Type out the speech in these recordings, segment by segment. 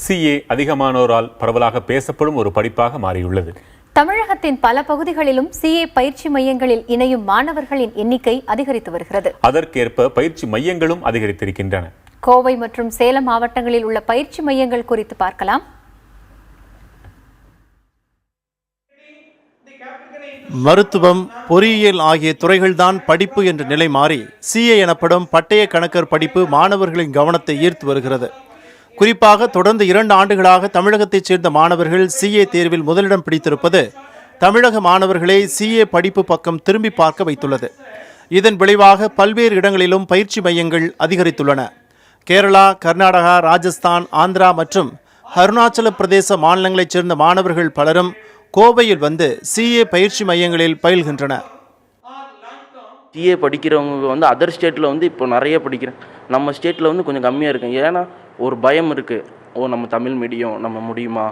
CA அதிகமானோரால் பரவலாக பேசப்படும் ஒரு படிப்பாக மாறியுள்ளது. தமிழகத்தின் பல பகுதிகளிலும் CA பயிற்சி மையங்களில் இணையும் மாணவர்களின் எண்ணிக்கை அதிகரித்து வருகிறது. அதற்கேற்ப பயிற்சி மையங்களும் அதிகரித்திருக்கின்றன. கோவை மற்றும் சேலம் மாவட்டங்களில் உள்ள பயிற்சி மையங்கள் குறித்து பார்க்கலாம். மருத்துவம், பொறியியல் ஆகிய துறைகள்தான் படிப்பு என்ற நிலை மாறி CA எனப்படும் பட்டய கணக்கர் படிப்பு மாணவர்களின் கவனத்தை ஈர்த்து வருகிறது. குறிப்பாக தொடர்ந்து 2 ஆண்டுகளாக தமிழகத்தைச் சேர்ந்த மாணவர்கள் CA தேர்வில் முதலிடம் பிடித்திருப்பது தமிழக மாணவர்களை CA படிப்பு பக்கம் திரும்பி பார்க்க வைத்துள்ளது. இதன் விளைவாக பல்வேறு இடங்களிலும் பயிற்சி மையங்கள் அதிகரித்துள்ளன. கேரளா, கர்நாடகா, ராஜஸ்தான், ஆந்திரா மற்றும் அருணாச்சல பிரதேச மாநிலங்களைச் சேர்ந்த மாணவர்கள் பலரும் கோவையில் வந்து CA பயிற்சி மையங்களில் பயில்கின்றனர். CA படிக்கிறவங்க அதர் ஸ்டேட்டில் இப்போ நிறைய படிக்கிறேன். நம்ம ஸ்டேட்டில் கொஞ்சம் கம்மியாக இருக்கும். ஏன்னா ஒரு பயம் இருக்குது. நம்ம தமிழ் மீடியம் நம்ம முடியுமா,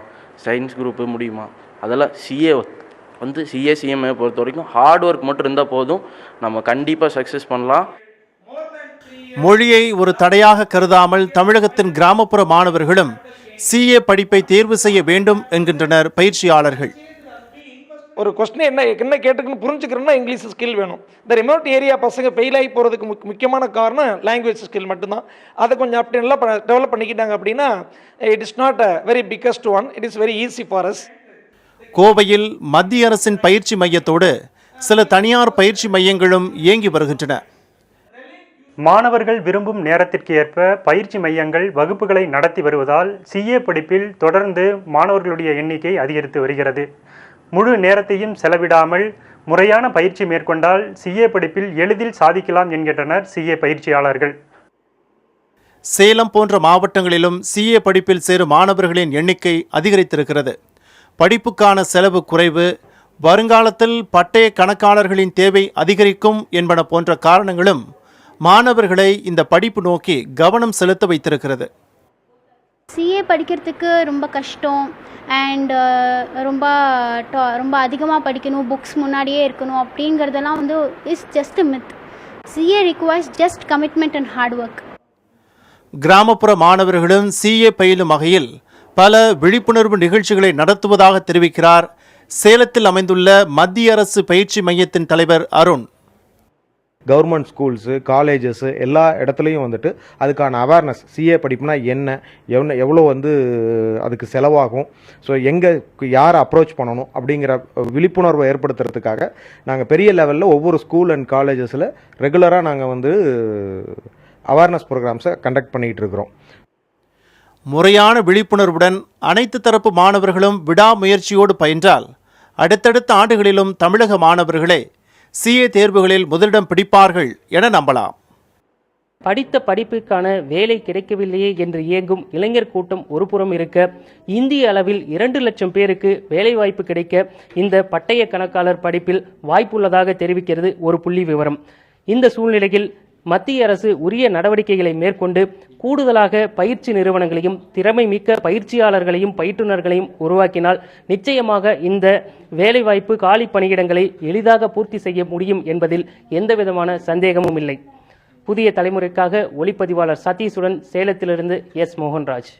சயின்ஸ் குரூப்பு முடியுமா, அதெல்லாம் CA CMA பொறுத்த வரைக்கும் ஹார்ட் ஒர்க் மட்டும் இருந்தால் போதும், நம்ம கண்டிப்பாக சக்ஸஸ் பண்ணலாம். மொழியை ஒரு தடையாக கருதாமல் தமிழகத்தின் கிராமப்புற மாணவர்களும் CA படிப்பை தேர்வு செய்ய வேண்டும் என்கின்றனர் பயிற்சியாளர்கள். ஒரு கொஸ்டின் என்ன கேட்டுக்குன்னு புரிஞ்சுக்கிறோம்னா இங்கிலீஷ் ஸ்கில் வேணும். இந்த ரிமோட் ஏரியா பசங்க ஃபெயில் ஆகி போகிறதுக்கு முக்கியமான காரணம் லாங்குவேஜ் ஸ்கில் மட்டும்தான். அதை கொஞ்சம் அப்படி நல்லா டெவலப் பண்ணிக்கிட்டாங்க அப்படின்னா it is not a very biggest one, it is very easy for us. கோவையில் மத்திய அரசின் பயிற்சி மையத்தோடு சில தனியார் பயிற்சி மையங்களும் இயங்கி வருகின்றன. மாணவர்கள் விரும்பும் நேரத்திற்கு ஏற்ப பயிற்சி மையங்கள் வகுப்புகளை நடத்தி வருவதால் CA படிப்பில் தொடர்ந்து மாணவர்களுடைய எண்ணிக்கை அதிகரித்து வருகிறது. முழு நேரத்தையும் செலவிடாமல் முறையான பயிற்சி மேற்கொண்டால் CA படிப்பில் எளிதில் சாதிக்கலாம் என்கின்றனர் CA பயிற்சியாளர்கள். சேலம் போன்ற மாவட்டங்களிலும் CA படிப்பில் சேரும் மாணவர்களின் எண்ணிக்கை அதிகரித்திருக்கிறது. படிப்புக்கான செலவு குறைவு, வருங்காலத்தில் பட்டய கணக்காளர்களின் தேவை அதிகரிக்கும் என்பன போன்ற காரணங்களும் மாணவர்களை இந்த படிப்பு நோக்கி கவனம் செலுத்த வைத்திருக்கிறது. CA படிக்கிறதுக்கு ரொம்ப கஷ்டம் அண்ட் ரொம்ப அதிகமாக படிக்கணும், புக்ஸ் முன்னாடியே இருக்கணும் அப்படிங்கிறதெல்லாம் is just myth. CA requires just commitment and hard work. கிராமப்புற மாணவர்களும் CA பயிலும் வகையில் பல விழிப்புணர்வு நிகழ்ச்சிகளை நடத்துவதாக தெரிவிக்கிறார் சேலத்தில் அமைந்துள்ள மத்திய அரசு பயிற்சி மையத்தின் தலைவர் அருண். கவர்மெண்ட் ஸ்கூல்ஸு, காலேஜஸ்ஸு எல்லா இடத்துலையும் அதுக்கான அவேர்னஸ், CA படிப்புனா என்ன, எவ்வளோ அதுக்கு செலவாகும், ஸோ எங்கே யாரை அப்ரோச் பண்ணணும் அப்படிங்கிற விழிப்புணர்வை ஏற்படுத்துறதுக்காக நாங்கள் பெரிய லெவலில் ஒவ்வொரு ஸ்கூல் அண்ட் காலேஜஸில் ரெகுலராக நாங்கள் அவேர்னஸ் ப்ரோக்ராம்ஸை கண்டக்ட் பண்ணிகிட்டு இருக்கிறோம். முறையான விழிப்புணர்வுடன் அனைத்து தரப்பு மாணவர்களும் விடாமுயற்சியோடு பயின்றால் அடுத்தடுத்த ஆண்டுகளிலும் தமிழக மாணவர்களே CA தேர்வுகளில் முதலிடம் பிடிப்பார்கள் என நம்பலாம். படித்த படிப்புக்கான வேலை கிடைக்கவில்லையே என்று இயங்கும் இளைஞர் கூட்டம் ஒருபுறம் இருக்க, இந்திய அளவில் 2 லட்சம் பேருக்கு வேலைவாய்ப்பு கிடைக்க இந்த பட்டய கணக்காளர் படிப்பில் வாய்ப்புள்ளதாக தெரிவிக்கிறது ஒரு புள்ளி விவரம். இந்த சூழ்நிலையில் மத்திய அரசு உரிய நடவடிக்கைகளை மேற்கொண்டு கூடுதலாக பயிற்சி நிறுவனங்களையும் திறமை மிக்க பயிற்சியாளர்களையும் பயிற்றுநர்களையும் உருவாக்கினால் நிச்சயமாக இந்த வேலைவாய்ப்பு காலி பணியிடங்களை எளிதாக பூர்த்தி செய்ய முடியும் என்பதில் எந்தவிதமான சந்தேகமும் இல்லை. புதிய தலைமுறைக்காக ஒளிப்பதிவாளர் சதீஷுடன் சேலத்திலிருந்து S. மோகன்ராஜ்.